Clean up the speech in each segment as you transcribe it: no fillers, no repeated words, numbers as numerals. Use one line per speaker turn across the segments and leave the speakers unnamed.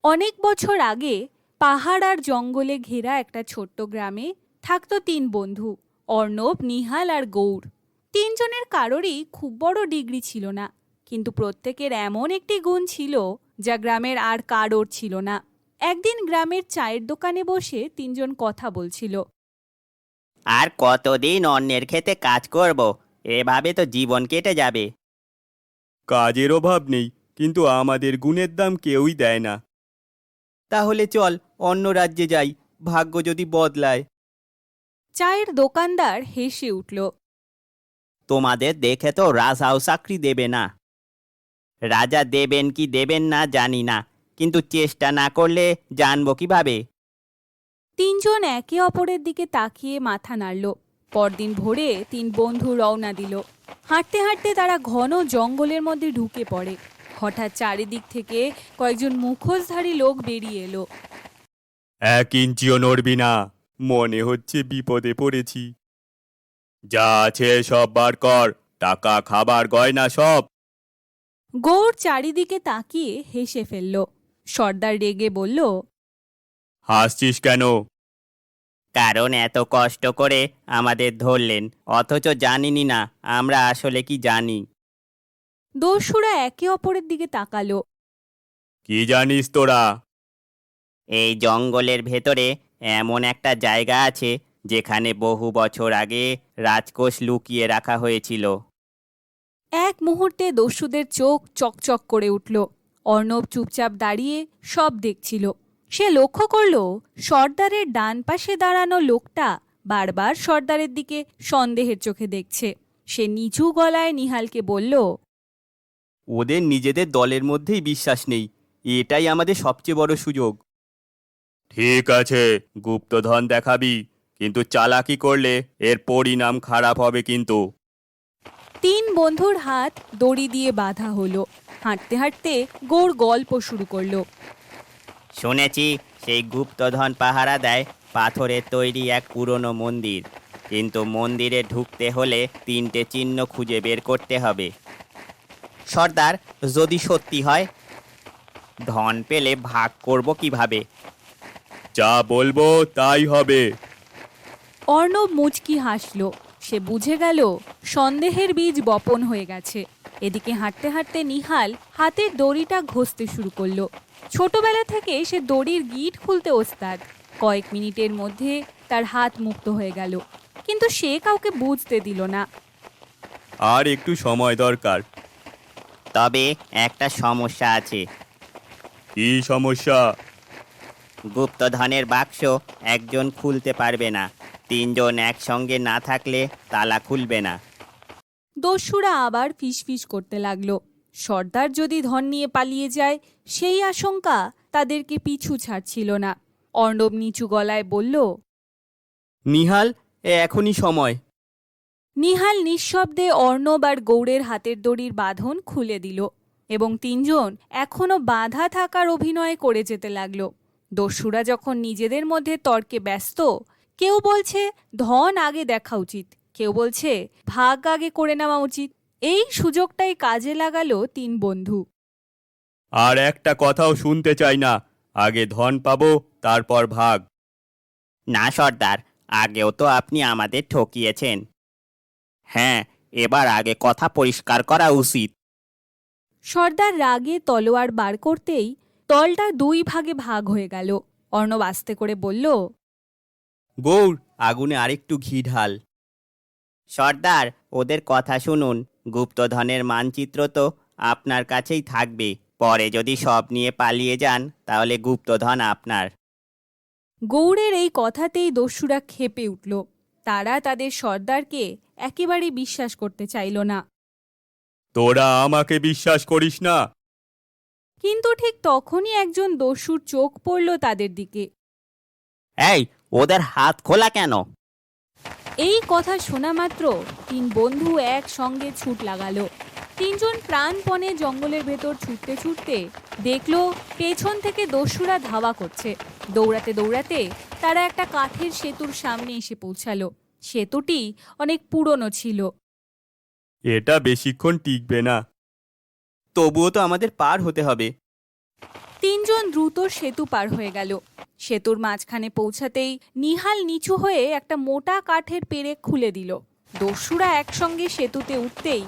অনেক বছর আগে পাহাড় আর জঙ্গলে ঘেরা একটা ছোট্ট গ্রামে থাকতো তিন বন্ধু, অর্ণব, নিহাল আর গৌর। তিনজনের কারোরই খুব বড় ডিগ্রি ছিল না, কিন্তু প্রত্যেকের এমন একটি গুণ ছিল যা গ্রামের আর কারোর ছিল না। একদিন গ্রামের চায়ের দোকানে বসে তিনজন কথা বলছিল।
আর কতদিন অন্যের খেতে কাজ করব? এভাবে তো জীবন কেটে যাবে।
কাজের অভাব নেই, কিন্তু আমাদের গুণের দাম কেউই দেয় না।
তাহলে চল অন্য রাজ্যে যাই, ভাগ্য যদি বদলায়।
চায়ের দোকানদার হেসে উঠল।
তোমাদের দেখে তো রাজাও চাকরি দেবে না। রাজা দেবেন কি দেবেন না জানি না, কিন্তু চেষ্টা না করলে জানবো কিভাবে?
তিনজন একে অপরের দিকে তাকিয়ে মাথা নাড়ল। পরদিন ভোরে তিন বন্ধু রওনা দিল। হাঁটতে হাঁটতে তারা ঘন জঙ্গলের মধ্যে ঢুকে পড়ে। হঠাৎ চারিদিক থেকে কয়েকজন মুখোশধারী লোক বেরিয়ে এলো।
1 ইঞ্চিও নড়বি না, মনে হচ্ছে বিপদে পড়েছি। যা আছে সব বার কর, টাকা, খাবার, গয়না সব।
গৌর চারিদিকে তাকিয়ে হেসে ফেলল। সর্দার রেগে বলল,
হাসছিস কেন?
কারণ এত কষ্ট করে আমাদের ধরলেন, অথচ জানিনি না আমরা আসলে কি জানি।
দস্যুরা একে অপরের দিকে তাকালো।
কি জানিস তোরা?
এই জঙ্গলের ভেতরে এমন একটা জায়গা আছে যেখানে বহু বছর আগে রাজকোষ লুকিয়ে রাখা হয়েছিল।
এক মুহূর্তে দস্যুদের চোখ চকচক করে উঠল। অর্ণব চুপচাপ দাঁড়িয়ে সব দেখছিল। সে লক্ষ্য করল সর্দারের ডান পাশে দাঁড়ানো লোকটা বারবার সর্দারের দিকে সন্দেহের চোখে দেখছে। সে নিচু গলায় নিহালকে বলল,
ওদের নিজেদের দলের মধ্যেই বিশ্বাস নেই, এটাই আমাদের সবচেয়ে বড় সুযোগ। ঠিক আছে, গুপ্তধন দেখাবি, কিন্তু চালাকি করলে এর পরিণাম খারাপ হবে কিন্তু।
তিন বন্ধুর হাত দড়ি দিয়ে বাঁধা হলো। হাঁটতে হাঁটতে গৌর গল্প শুরু করলো।
শুনেছি সেই গুপ্তধন পাহারা দেয় পাথরের তৈরি এক পুরনো মন্দির, কিন্তু মন্দিরে ঢুকতে হলে 3টে চিহ্ন খুঁজে বের করতে হবে। সর্দার, যদি সত্যি হয়, ধন পেলে ভাগ করব কিভাবে?
যা বলবো তাই হবে।
অর্ণব মুচকি হাসল। সে বুঝে গেল সন্দেহের বীজ বপন হয়ে গেছে। এদিকে হাঁটতে হাঁটতে নিহাল হাতের দড়িটা ঘষতে শুরু করলো। ছোটবেলা থেকে সে দড়ির গিঁট খুলতে ওস্তাদ। কয়েক মিনিটের মধ্যে তার হাত মুক্ত হয়ে গেল, কিন্তু সে কাউকে বুঝতে দিল না।
আর একটু সময় দরকার।
তবে একটা সমস্যা আছে।
কি সমস্যা?
গুপ্তধনের বাক্স একজন খুলতে পারবে না, 3জন একসঙ্গে না থাকলে তালা খুলবে না।
দস্যুরা আবার ফিসফিস করতে লাগলো। সর্দার যদি ধন নিয়ে পালিয়ে যায়, সেই আশঙ্কা তাদেরকে পিছু ছাড়ছিল না। অর্ণব নিচু গলায় বলল,
নিহাল, এখনই সময়।
নিহাল নিঃশব্দে অর্ণব আর গৌড়ের হাতের দড়ির বাঁধন খুলে দিল, এবং তিনজন এখনো বাঁধা থাকার অভিনয় করে যেতে লাগলো। দস্যুরা যখন নিজেদের মধ্যে তর্কে ব্যস্ত, কেউ বলছে ধন আগে দেখা উচিত, কেউ বলছে ভাগ আগে করে নেওয়া উচিত। এই সুযোগটাই কাজে লাগালো তিন বন্ধু।
আর একটা কথাও শুনতে চাই না, আগে ধন পাবো, তারপর ভাগ।
না সর্দার, আগেও তো আপনি আমাদের ঠকিয়েছেন। হ্যাঁ, এবার আগে কথা পরিষ্কার করা উচিত।
সর্দার রাগে তলোয়ার বার করতেই দলটা দুই ভাগে ভাগ হয়ে গেল। অর্ণব আস্তে করে বলল,
গৌর, আগুনে আরেকটু ঘি ঢাল।
সর্দার, ওদের কথা শুনুন। গুপ্তধনের মানচিত্র তো আপনার কাছেই থাকবে। পরে যদি সব নিয়ে পালিয়ে যান, তাহলে গুপ্তধন আপনার।
গৌড়ের এই কথাতেই দস্যুরা ক্ষেপে উঠল। তারা তাদের সর্দারকে একেবারেই বিশ্বাস করতে চাইল না।
তোরা আমাকে বিশ্বাস করিস না?
কিন্তু ঠিক তখনই একজন দস্যুর চোখ পড়ল তাদের দিকে।
এই, ওদের হাত খোলা কেন?
এই কথা শোনা মাত্র তিন বন্ধু একসঙ্গে ছুট লাগালো। তিনজন প্রাণপণে জঙ্গলের ভেতর ছুটতে ছুটতে দেখলো পেছন থেকে দস্যুরা ধাওয়া করছে। দৌড়াতে দৌড়াতে তারা একটা কাঠের সেতুর সামনে এসে পৌঁছালো। সেতুটি অনেক পুরনো ছিল।
এটা বেশিক্ষণ টিকবে না। তবুও তো আমাদের পার হতে হবে।
তিনজন দ্রুত সেতু পার হয়ে গেল। সেতুর মাঝখানে পৌঁছাতেই নিহাল নিচু হয়ে একটা মোটা কাঠের পেরেক খুলে দিল। দস্যুরা একসঙ্গে সেতুতে উঠতেই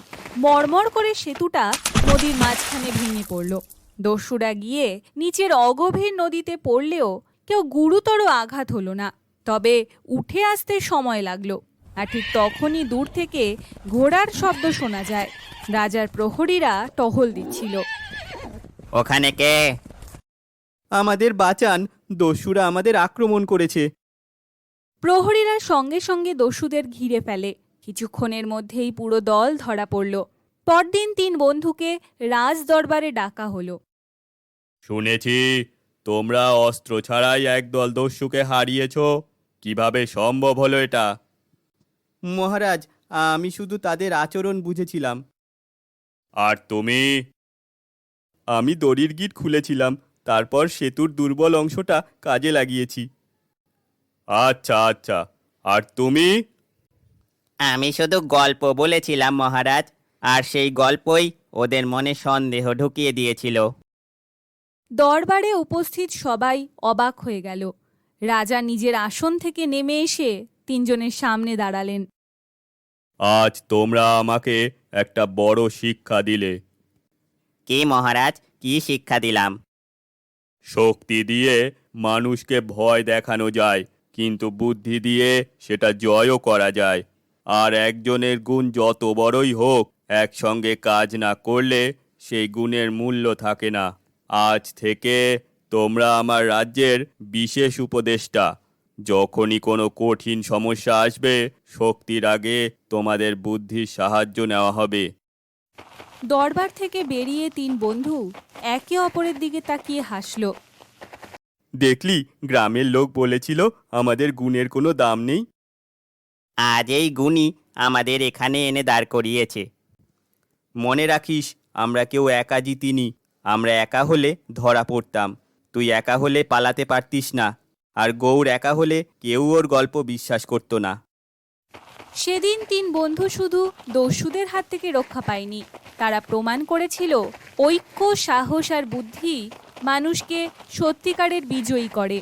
মড়মড় করে সেতুটা নদীর মাঝখানে ভেঙে পড়ল। দস্যুরা গিয়ে নিচের অগভীর নদীতে পড়লেও কেউ গুরুতর আঘাত হলো না, তবে উঠে আসতে সময় লাগলো। আর ঠিক তখনই দূর থেকে ঘোড়ার শব্দ শোনা যায়। রাজার প্রহরীরা টহল দিচ্ছিল।
ওখানে কে?
আমাদের বাঁচান, দস্যুরা আমাদের আক্রমণ করেছে।
প্রহরীরা সঙ্গে সঙ্গে দস্যুদের ঘিরে ফেলে। কিছুক্ষণের মধ্যেই পুরো দল ধরা পড়ল। পরদিন 3 বন্ধুকে রাজ দরবারে ডাকা হলো।
শুনেছি তোমরা অস্ত্র ছাড়াই একদল দস্যুকে হারিয়েছ, কিভাবে সম্ভব হলো এটা? মহারাজ, আমি শুধু তাদের আচরণ বুঝেছিলাম। আর তুমি? আমি দড়ির গিট খুলেছিলাম, তারপর সেতুর দুর্বল অংশটা কাজে লাগিয়েছি। আচ্ছা আচ্ছা, আর তুমি?
আমি শুধু গল্প বলেছিলাম মহারাজ, আর সেই গল্পই ওদের মনে সন্দেহ ঢুকিয়ে দিয়েছিল।
দরবারে উপস্থিত সবাই অবাক হয়ে গেল। রাজা নিজের আসন থেকে নেমে এসে 3 জনের সামনে দাঁড়ালেন।
আজ তোমরা আমাকে একটা বড় শিক্ষা দিলে।
কি মহারাজ, কি শিক্ষা দিলাম?
শক্তি দিয়ে মানুষকে ভয় দেখানো যায়, কিন্তু বুদ্ধি দিয়ে সেটা জয়ও করা যায়। আর একজনের গুণ যত বড়ই হোক, একসঙ্গে কাজ না করলে সেই গুণের মূল্য থাকে না। আজ থেকে তোমরা আমার রাজ্যের বিশেষ উপদেষ্টা। যখনই কোনো কঠিন সমস্যা আসবে, শক্তির আগে তোমাদের বুদ্ধির সাহায্য নেওয়া হবে।
দরবার থেকে বেরিয়ে 3 বন্ধু একে অপরের দিকে তাকিয়ে হাসল।
দেখলি, গ্রামের লোক বলেছিল আমাদের গুণের কোনো দাম নেই।
আজ এই গুণই আমাদের এখানে এনে দাঁড় করিয়েছে।
মনে রাখিস, আমরা কেউ একা জিতিনি। আমরা একা হলে ধরা পড়তাম, তুই একা হলে পালাতে পারতিস না, আর গৌর একা হলে কেউ ওর গল্প বিশ্বাস করতো না।
সেদিন 3 বন্ধু শুধু দস্যুদের হাত থেকে রক্ষা পায়নি, তারা প্রমাণ করেছিল ঐক্য, সাহস আর বুদ্ধি মানুষকে সত্যিকারের বিজয়ী করে।